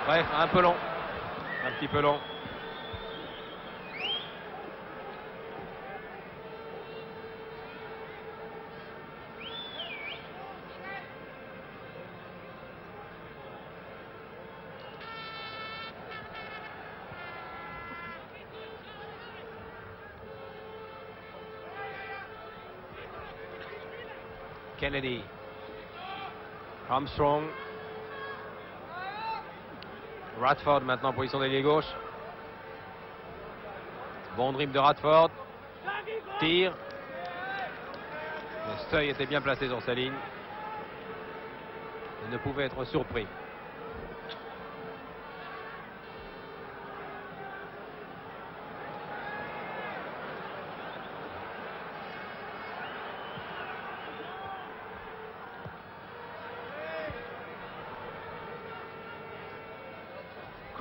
Bref, un peu long. Un petit peu long. Kennedy. Armstrong. Radford maintenant en position d'ailier gauche. Bon dribble de Radford. Tir. Le seuil était bien placé sur sa ligne. Il ne pouvait être surpris.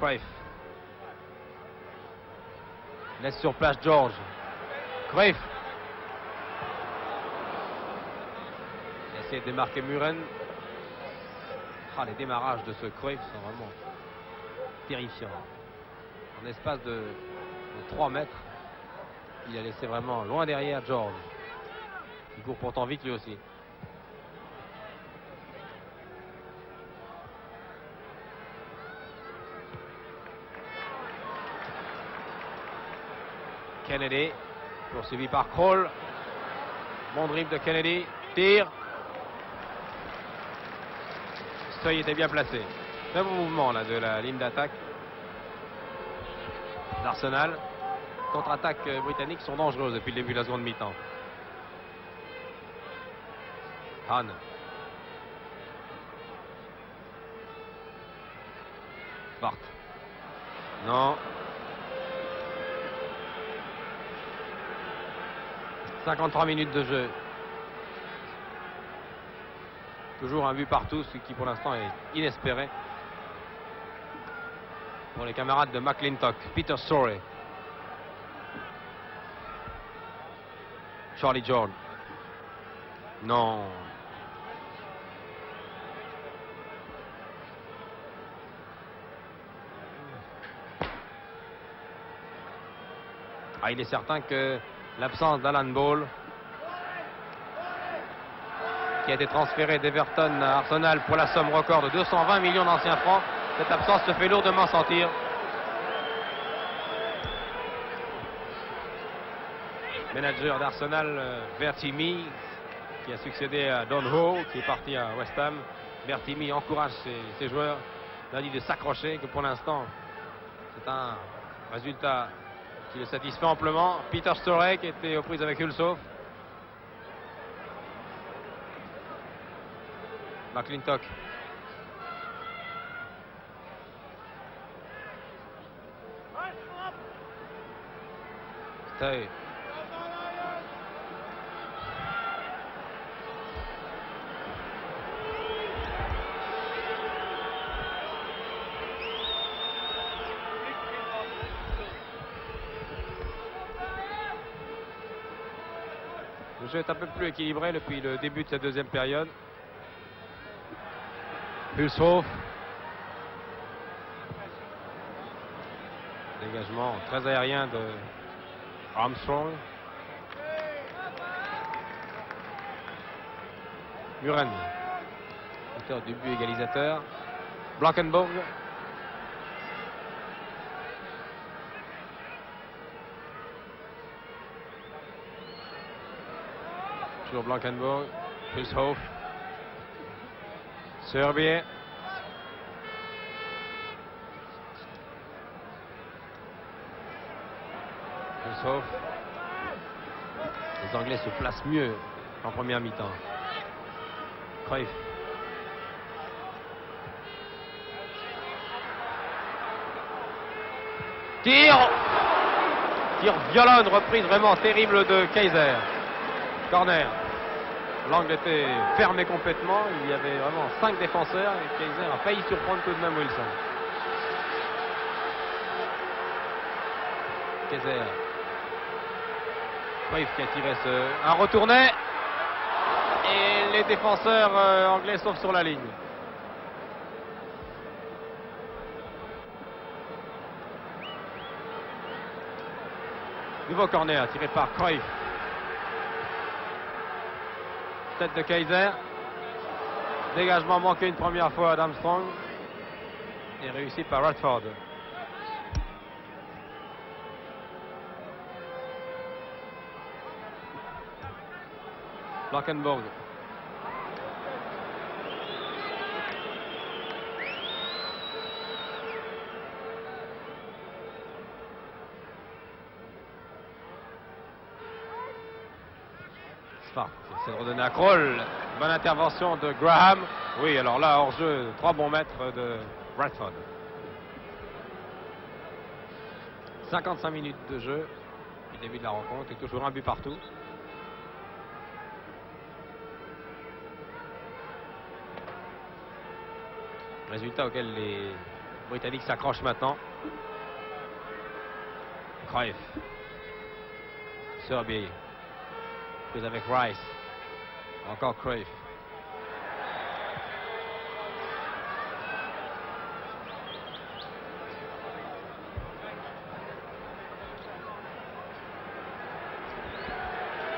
Cruyff laisse sur place George. Cruyff essaie de démarquer Muren. Les démarrages de ce Cruyff sont vraiment terrifiants. En espace de 3 mètres, il a laissé vraiment loin derrière George. Il court pourtant vite lui aussi. Kennedy, poursuivi par Kroll. Bon dribble de Kennedy. Tir. Le seuil était bien placé. Très bon mouvement là, de la ligne d'attaque d'Arsenal. Contre-attaques britanniques sont dangereuses depuis le début de la seconde mi-temps. Hahn. Bart. Non. 53 minutes de jeu. Toujours un but partout, ce qui pour l'instant est inespéré pour les camarades de McClintock. Peter Storey. Charlie Jordan. Non. Il est certain que l'absence d'Alan Ball, qui a été transféré d'Everton à Arsenal pour la somme record de 220 millions d'anciens francs, cette absence se fait lourdement sentir. Manager d'Arsenal, Bertie Mee, qui a succédé à Don Howe, qui est parti à West Ham. Bertie Mee encourage ses joueurs, leur dit de s'accrocher, que pour l'instant, c'est un résultat qui le satisfait amplement. Peter Storey qui était aux prises avec Hulshoff. McClintock. Stay. Le jeu est un peu plus équilibré depuis le début de cette deuxième période. Hulshoff. Dégagement très aérien de Armstrong. Muren. Auteur du but égalisateur. Blankenburg. Toujours Blankenburg. Hulshoff. Serbie. Hulshoff. Les Anglais se placent mieux en première mi-temps. Cruyff. Tir violent, une reprise vraiment terrible de Kaiser. Corner. L'angle était fermé complètement. Il y avait vraiment 5 défenseurs et Kaiser a failli surprendre tout de même Wilson. Kaiser. Cruyff qui a tiré un retourné. Et les défenseurs anglais sauvent sur la ligne. Nouveau corner tiré par Cruyff. Tête de Kaiser. Dégagement manqué une première fois d'Armstrong. Et réussi par Radford. Blankenburg. Smart essaie de redonner à Kroll. Bonne intervention de Graham. Oui, alors là, hors jeu, 3 bons mètres de Radford. 55 minutes de jeu. Le début de la rencontre et toujours un but partout. Résultat auquel les Britanniques s'accrochent maintenant. Cruyff. Serbie. Puis avec Rice. Encore Cruyff.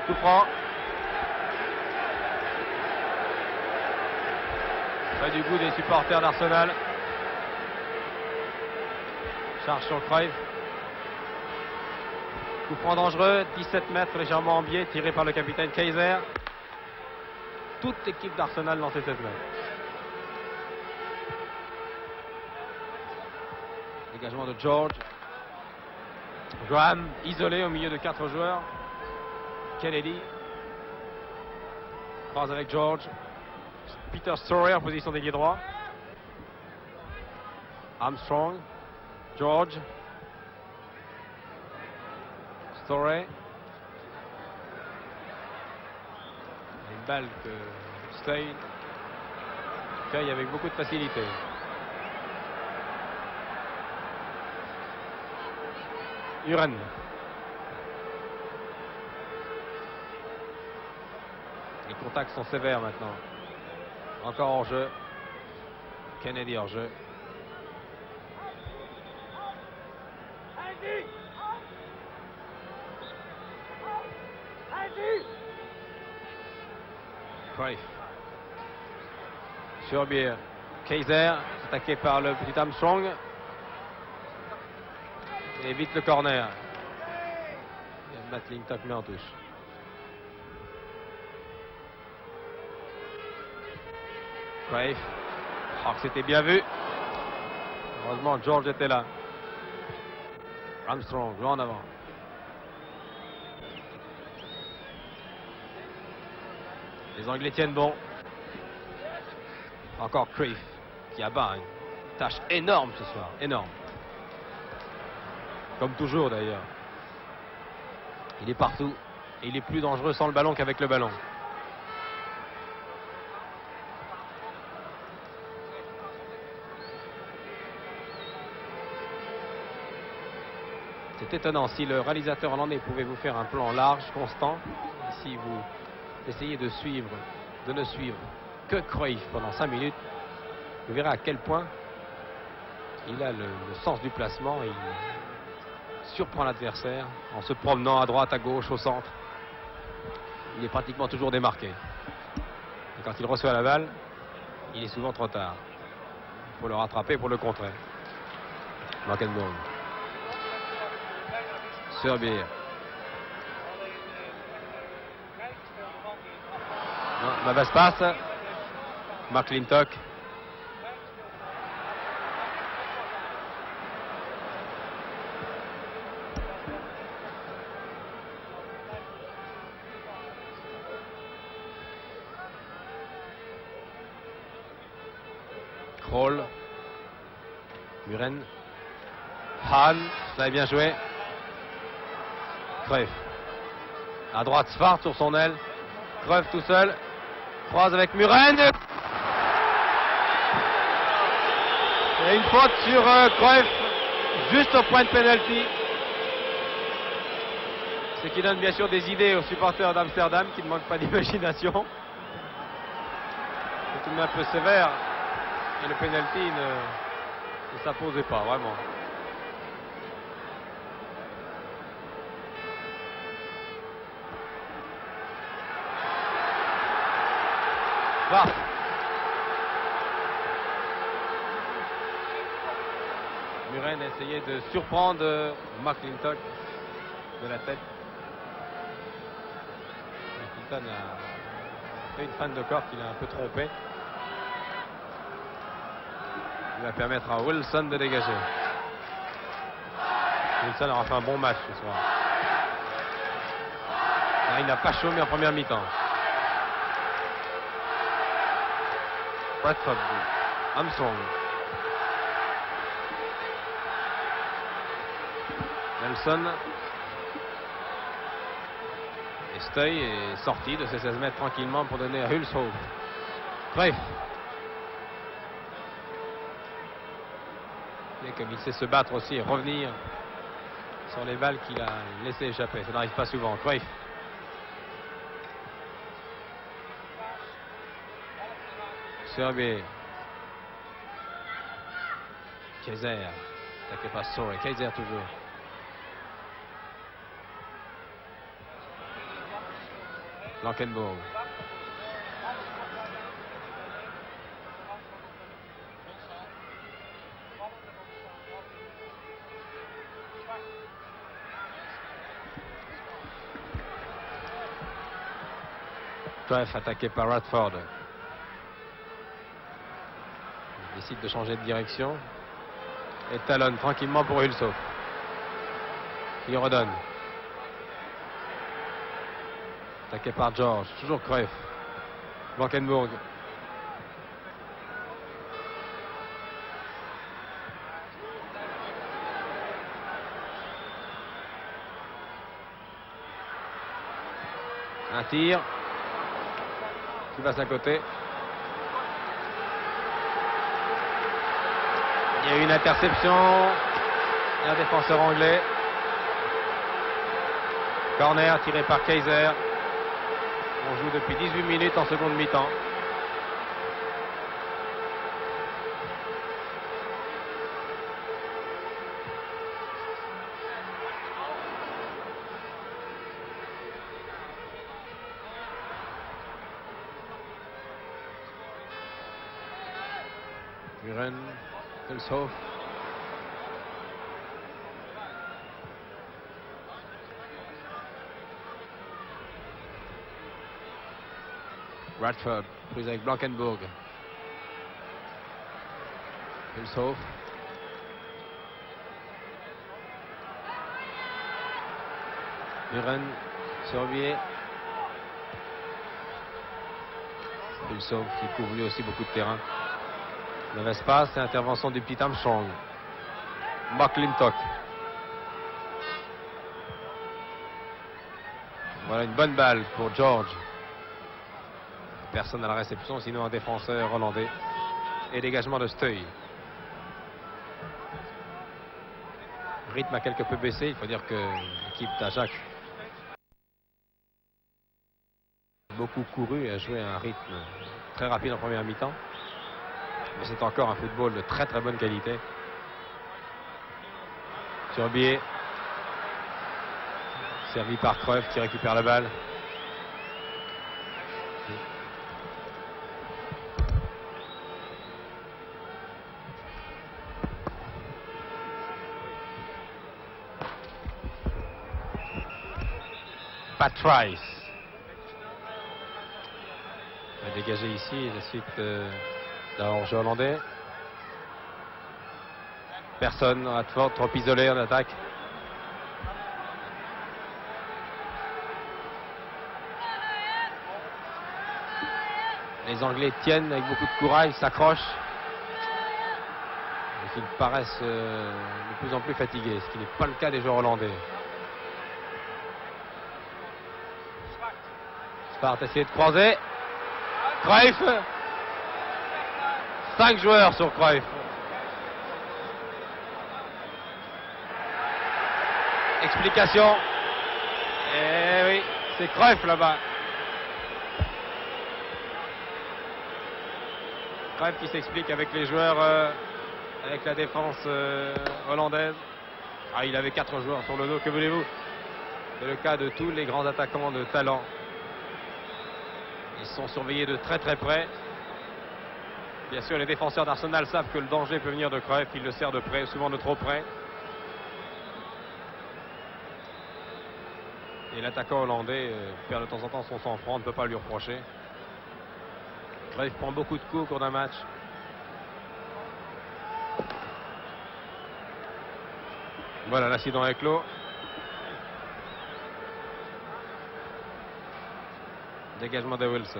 Coup franc. Pas du goût des supporters d'Arsenal. Charge sur Cruyff. Coup franc dangereux, 17 mètres légèrement en biais, tiré par le capitaine Kaiser. Toute l'équipe d'Arsenal dans ces 16 mètres. Dégagement de George. Graham isolé au milieu de 4 joueurs. Kennedy. Croise avec George. Peter Storey en position d'ailier droit. Armstrong. George. Storey. Une balle que Stein cueille avec beaucoup de facilité. Uren. Les contacts sont sévères maintenant. Encore en jeu. Kennedy en jeu. Cruyff. Surbier. Kaiser, attaqué par le petit Armstrong. Et évite le corner. Et Matt Lintock met en touche. Cruyff. Oh, c'était bien vu. Heureusement, George était là. Armstrong, loin en avant. Les Anglais tiennent bon. Encore Cruyff qui abat une tâche énorme ce soir. Énorme. Comme toujours d'ailleurs. Il est partout. Et il est plus dangereux sans le ballon qu'avec le ballon. C'est étonnant. Si le réalisateur hollandais pouvait vous faire un plan large, constant, si vous essayez de suivre, de ne suivre que Cruyff pendant 5 minutes, vous verrez à quel point il a le sens du placement. Il surprend l'adversaire en se promenant à droite, à gauche, au centre. Il est pratiquement toujours démarqué. Et quand il reçoit la balle, il est souvent trop tard. Il faut le rattraper pour le contrer. Blankenburg. Surbier. Non, mauvaise passe. McClintock. Kroll. Muren. Hahn. Ça a bien joué. Cruyff. À droite, Svart sur son aile. Cruyff tout seul. Croise avec Muren. Et une faute sur Cruyff. Juste au point de pénalty. Ce qui donne bien sûr des idées aux supporters d'Amsterdam qui ne manquent pas d'imagination. C'est tout de même un peu sévère. Et le pénalty ne s'imposait pas, vraiment. Swart. Muren a essayé de surprendre McClintock de la tête. McClintock a fait une fin de corps qu'il a un peu trompé. Il va permettre à Wilson de dégager. Wilson aura fait un bon match ce soir. Il n'a pas chômé en première mi-temps. Bradford, Armstrong. Nelson. Et Steuil est sorti de ses 16 mètres tranquillement pour donner à Hulshoff. Bref. Et comme il sait se battre aussi et revenir sur les balles qu'il a laissé échapper. Ça n'arrive pas souvent. Cruyff. Serbie. Kaiser. Attaqué par Sorey. Kaiser toujours. Blankenburg. Cruyff attaqué par Radford. Il décide de changer de direction. Et talonne tranquillement pour Hulshoff. Il redonne. Attaqué par George. Toujours Cruyff. Blankenburg. Un tir qui passe à côté. Il y a eu une interception. Et un défenseur anglais. Corner tiré par Kaiser. On joue depuis 18 minutes en seconde mi-temps. Muren, Hulshoff. Radford, prise avec Blankenburg. Hulshoff. Muren, Sorbier. Hulshoff qui couvre lui aussi beaucoup de terrain. Le espace et intervention du petit Armstrong. McClintock. Voilà une bonne balle pour George. Personne à la réception, sinon un défenseur hollandais. Et dégagement de Steuil. Le rythme a quelque peu baissé. Il faut dire que l'équipe d'Ajax a beaucoup couru et a joué à un rythme très rapide en première mi-temps. Mais c'est encore un football de très très bonne qualité. Sorbier. Servi par Cruyff qui récupère la balle. Pat Rice. Il va dégager ici la suite d'un jeu hollandais. Personne, Radford trop isolé en attaque. Les Anglais tiennent avec beaucoup de courage, s'accrochent. Et qu'ils paraissent de plus en plus fatigués, ce qui n'est pas le cas des joueurs hollandais. Spart essayer de croiser. Cruyff. 5 joueurs sur Cruyff. Explication. Eh oui, c'est Cruyff là-bas. Cruyff qui s'explique avec les joueurs, avec la défense hollandaise. Ah, il avait 4 joueurs sur le dos, que voulez-vous? C'est le cas de tous les grands attaquants de talent. Ils sont surveillés de très très près. Bien sûr, les défenseurs d'Arsenal savent que le danger peut venir de Cruyff. Il le sert de près, souvent de trop près. Et l'attaquant hollandais perd de temps en temps son sang-froid, on ne peut pas lui reprocher. Cruyff prend beaucoup de coups au cours d'un match. Voilà, l'incident est clos. Dégagement de Wilson.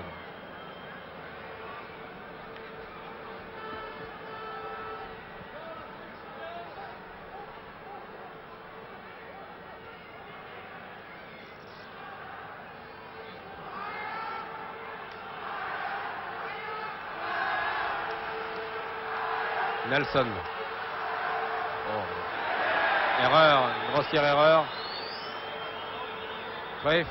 Nelson. Oh. Erreur, grossière erreur. Cruyff.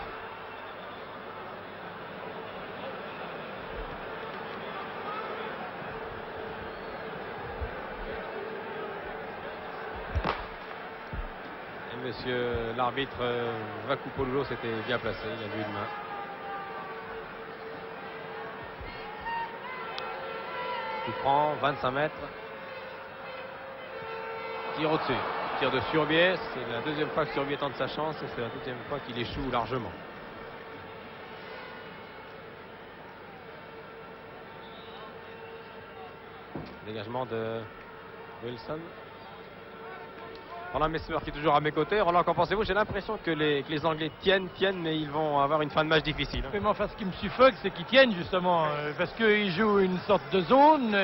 Et monsieur l'arbitre Vakupolo s'était bien placé, il a vu une main. Il prend 25 mètres. Tir au-dessus. Tir de Surbier. C'est la deuxième fois que Surbier tente sa chance et c'est la deuxième fois qu'il échoue largement. Dégagement de Wilson. Roland Mesmer qui est toujours à mes côtés. Roland, qu'en pensez-vous? J'ai l'impression que les Anglais tiennent, mais ils vont avoir une fin de match difficile. Mais enfin, ce qui me suffoque, c'est qu'ils tiennent justement, parce qu'ils jouent une sorte de zone,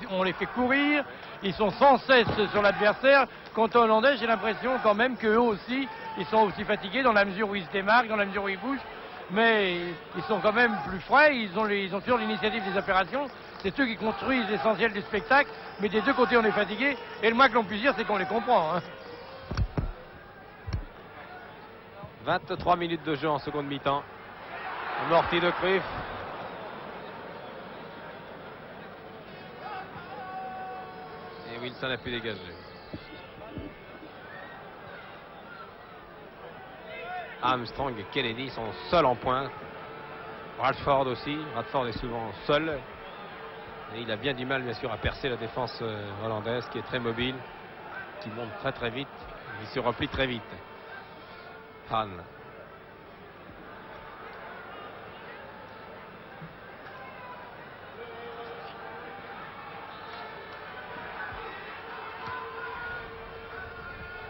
on les fait courir, ils sont sans cesse sur l'adversaire. Quant aux Hollandais, j'ai l'impression quand même qu'eux aussi, ils sont aussi fatigués dans la mesure où ils se démarquent, dans la mesure où ils bougent, mais ils sont quand même plus frais, ils ont toujours l'initiative des opérations. C'est eux qui construisent l'essentiel du spectacle, mais des deux côtés on est fatigués, et le moins que l'on puisse dire c'est qu'on les comprend. 23 minutes de jeu en seconde mi-temps. Amorti de Cruyff. Et Wilson a pu dégager. Armstrong et Kennedy sont seuls en pointe. Radford aussi. Radford est souvent seul. Et il a bien du mal, bien sûr, à percer la défense hollandaise, qui est très mobile, qui monte très très vite. Il se replie très vite. Han.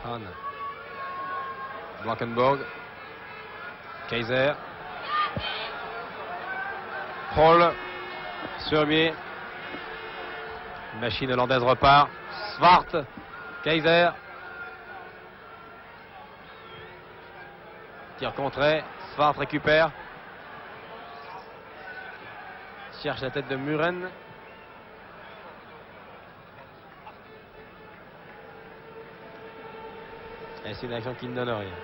Han. Blankenburg. Kaiser. Hall. Surbier. Machine hollandaise repart. Swart. Kaiser. Tir contré. Swart récupère. Cherche la tête de Muren. Et c'est une action qui ne donne rien.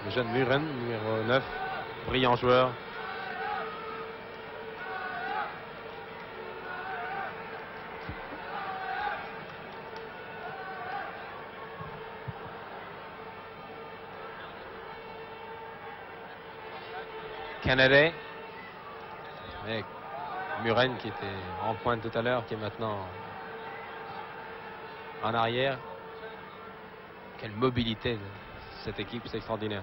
Le jeune Muren, numéro 9, brillant joueur. Kennedy. Et Muren qui était en pointe tout à l'heure, qui est maintenant en arrière. Quelle mobilité de cette équipe, c'est extraordinaire.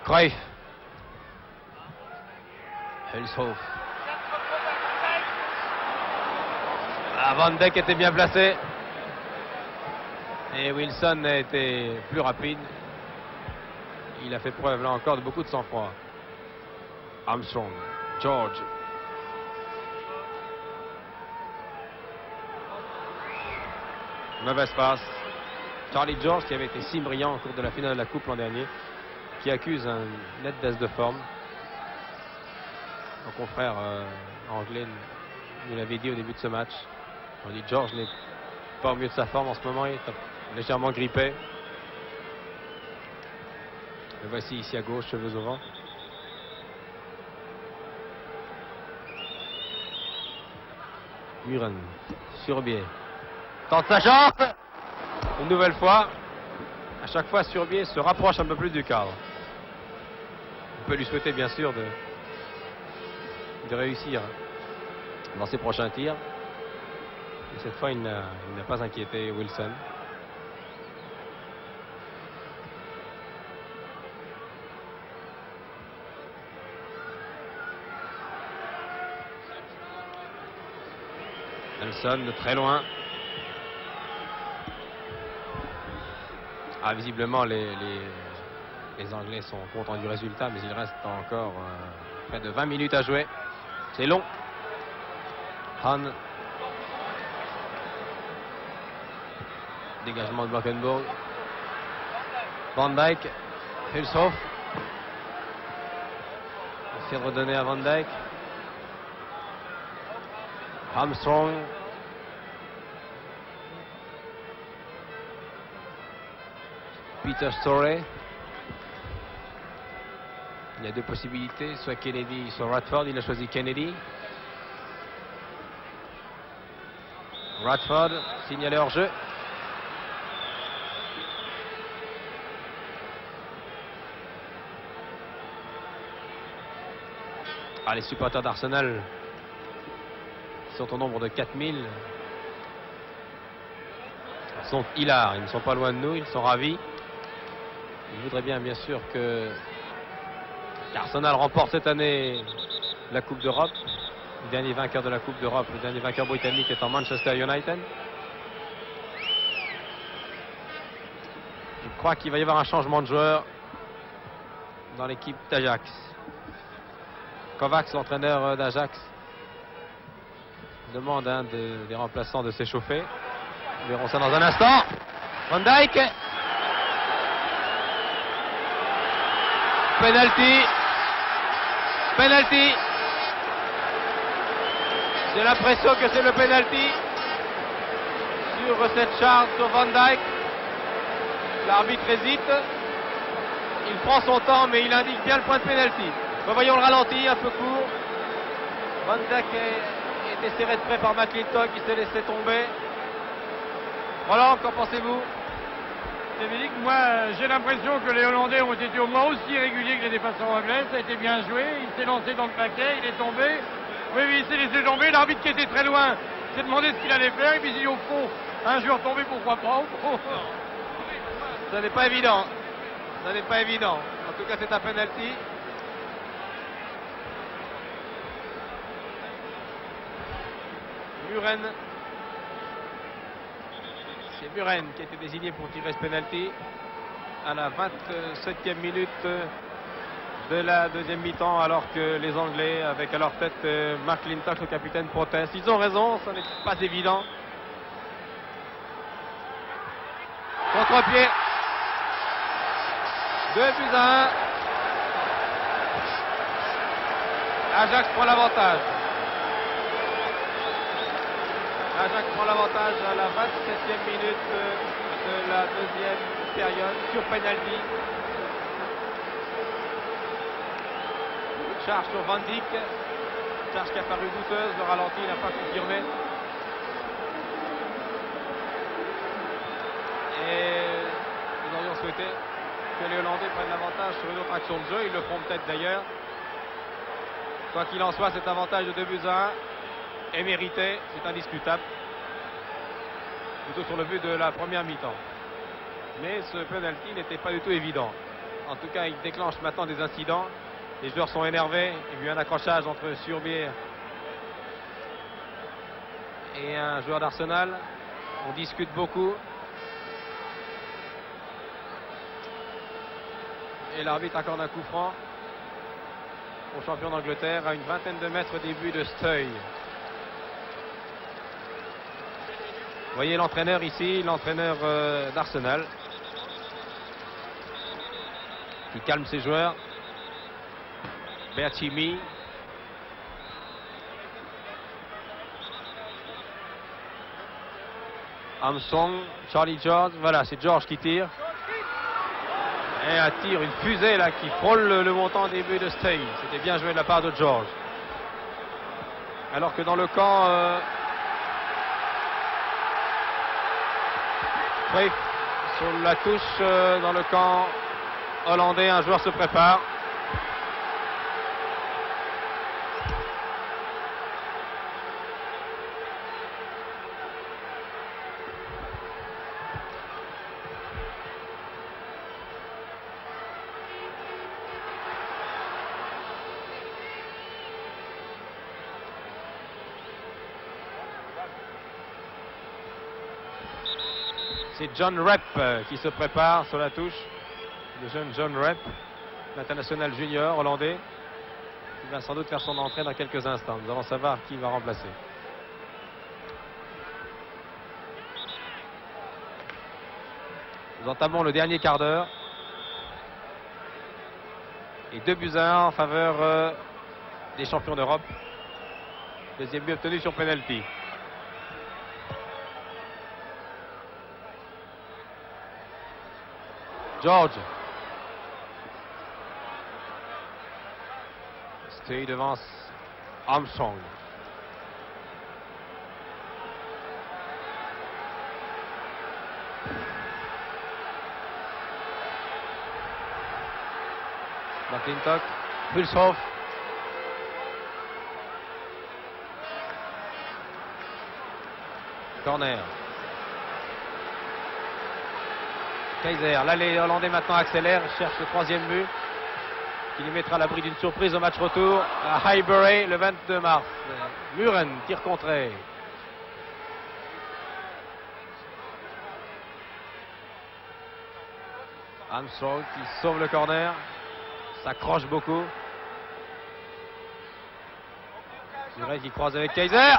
Cruyff. Hulshoff. Van Dijk était bien placé. Et Wilson a été plus rapide. Il a fait preuve là encore de beaucoup de sang-froid. Armstrong. George. Mauvaise passe. Charlie George qui avait été si brillant au cours de la finale de la Coupe l'an dernier, qui accuse un net baisse de forme. Mon confrère anglais nous l'avait dit au début de ce match. On dit George n'est pas au mieux de sa forme en ce moment, il est légèrement grippé. Le voici ici à gauche, cheveux au vent. Muren, Surbier. Tente sa chance. Une nouvelle fois. À chaque fois, Surbier se rapproche un peu plus du cadre. On peut lui souhaiter bien sûr de de réussir dans ses prochains tirs. Et cette fois, il n'a pas inquiété Wilson. Nelson de très loin. Ah, visiblement, les Anglais sont contents du résultat, mais il reste encore près de 20 minutes à jouer. C'est long. Hahn. Dégagement de Blankenburg. Van Dijk. Hulshoff. Essaie de redonner à Van Dijk. Armstrong. Peter Storey. Il y a deux possibilités, soit Kennedy, soit Radford. Il a choisi Kennedy. Radford, signalé hors jeu. Ah, les supporters d'Arsenal sont au nombre de 4000. Ils sont hilars, ils ne sont pas loin de nous, ils sont ravis. Ils voudraient bien sûr que Arsenal remporte cette année la Coupe d'Europe. Le dernier vainqueur de la Coupe d'Europe, le dernier vainqueur britannique étant Manchester United. Je crois qu'il va y avoir un changement de joueur dans l'équipe d'Ajax. Kovacs, l'entraîneur d'Ajax, demande à un des remplaçants de s'échauffer. Nous verrons ça dans un instant. Van Dijk. Penalty. Penalty. J'ai l'impression que c'est le penalty sur cette charge sur Van Dijk. L'arbitre hésite. Il prend son temps, mais il indique bien le point de penalty. Voyons le ralenti, un peu court. Van Dijk est serré de près par McClintock, il s'est laissé tomber. Roland, qu'en pensez-vous? Dominique, moi j'ai l'impression que les Hollandais ont été au moins aussi réguliers que les défenseurs anglais. Ça a été bien joué, il s'est lancé dans le paquet, il est tombé. Oui, il s'est laissé tomber. L'arbitre qui était très loin s'est demandé ce qu'il allait faire. Et puis il dit au fond, un joueur tombé, pourquoi pas? Ça n'est pas évident. Ça n'est pas évident. En tout cas, c'est un penalty. Muren. C'est Muren qui a été désigné pour tirer ce penalty à la 27e minute de la deuxième mi-temps, alors que les Anglais, avec à leur tête McClintock, le capitaine, proteste. Ils ont raison, ça n'est pas évident. Contre-pied. 2-1. Ajax prend l'avantage. Ajax prend l'avantage à la 27e minute de la deuxième période sur penalty. Charge sur Van Dijk. Charge qui a paru douteuse. Le ralenti n'a pas confirmé. Et nous aurions souhaité que les Hollandais prennent l'avantage sur une autre action de jeu. Ils le feront peut-être d'ailleurs. Quoi qu'il en soit, cet avantage de 2-1 est mérité. C'est indiscutable. Plutôt sur le but de la première mi-temps. Mais ce penalty n'était pas du tout évident. En tout cas, il déclenche maintenant des incidents. Les joueurs sont énervés. Il y a eu un accrochage entre Surbier et un joueur d'Arsenal. On discute beaucoup. Et l'arbitre accorde un coup franc au champion d'Angleterre à une vingtaine de mètres des buts de Steuil. Vous voyez l'entraîneur ici, l'entraîneur d'Arsenal, qui calme ses joueurs. Bertimi. Armstrong, Charlie George. Voilà, c'est George qui tire. Et un tir, une fusée là qui frôle le montant des buts de Stay. C'était bien joué de la part de George. Alors que dans le camp... oui, sur la touche dans le camp hollandais, un joueur se prépare. C'est John Rep qui se prépare sur la touche. Le jeune John Rep, l'international junior hollandais, qui va sans doute faire son entrée dans quelques instants. Nous allons savoir qui va remplacer. Nous entamons le dernier quart d'heure. Et 2-1 en faveur des champions d'Europe. Deuxième but obtenu sur penalty. George. Stay devant Armstrong. McClintock, Hulshoff. Corner. Kaiser, là les Hollandais maintenant accélèrent, cherchent le troisième but qui les mettra à l'abri d'une surprise au match retour à Highbury le 22 mars. Muren, tir contré. Armstrong qui sauve le corner, s'accroche beaucoup. Muren qui croise avec Kaiser.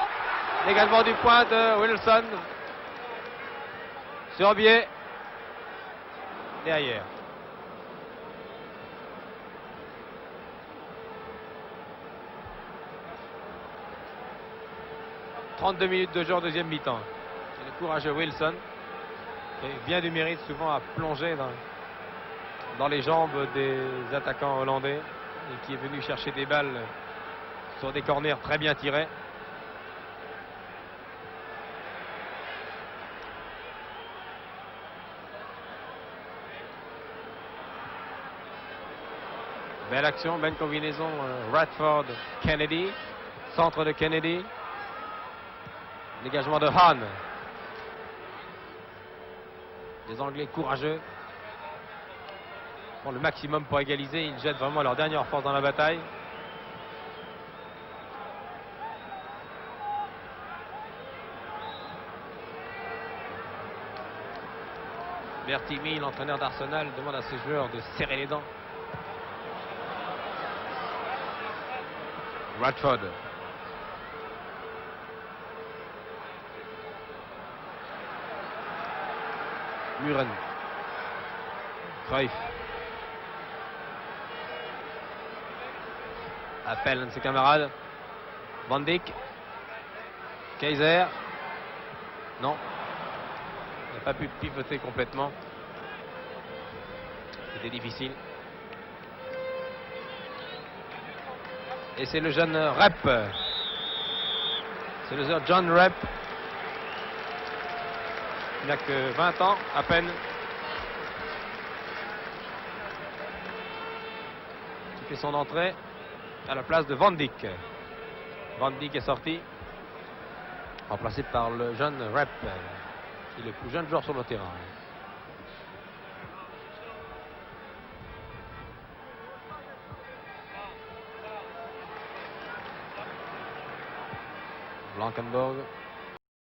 Également du point de Wilson. Sur biais. Derrière. « 32 minutes de jeu en deuxième mi-temps. Et le courageux Wilson, qui a bien du mérite souvent à plonger dans les jambes des attaquants hollandais et qui est venu chercher des balles sur des corners très bien tirés. Belle action, belle combinaison. Radford, Kennedy, centre de Kennedy. Dégagement de Hahn. Les Anglais courageux font le maximum pour égaliser. Ils jettent vraiment leur dernière force dans la bataille. Bertimi, l'entraîneur d'Arsenal, demande à ses joueurs de serrer les dents. Radford. Muren. Cruyff. Appelle un de ses camarades. Van Dijk. Kaiser. Non. Il n'a pas pu pivoter complètement. C'était difficile. Et c'est le jeune Rep. C'est le jeune John Rep. Il n'a que 20 ans, à peine. Il fait son entrée à la place de Van Dijk. Van Dijk est sorti, remplacé par le jeune Rep, qui est le plus jeune joueur sur le terrain. Blankenburg.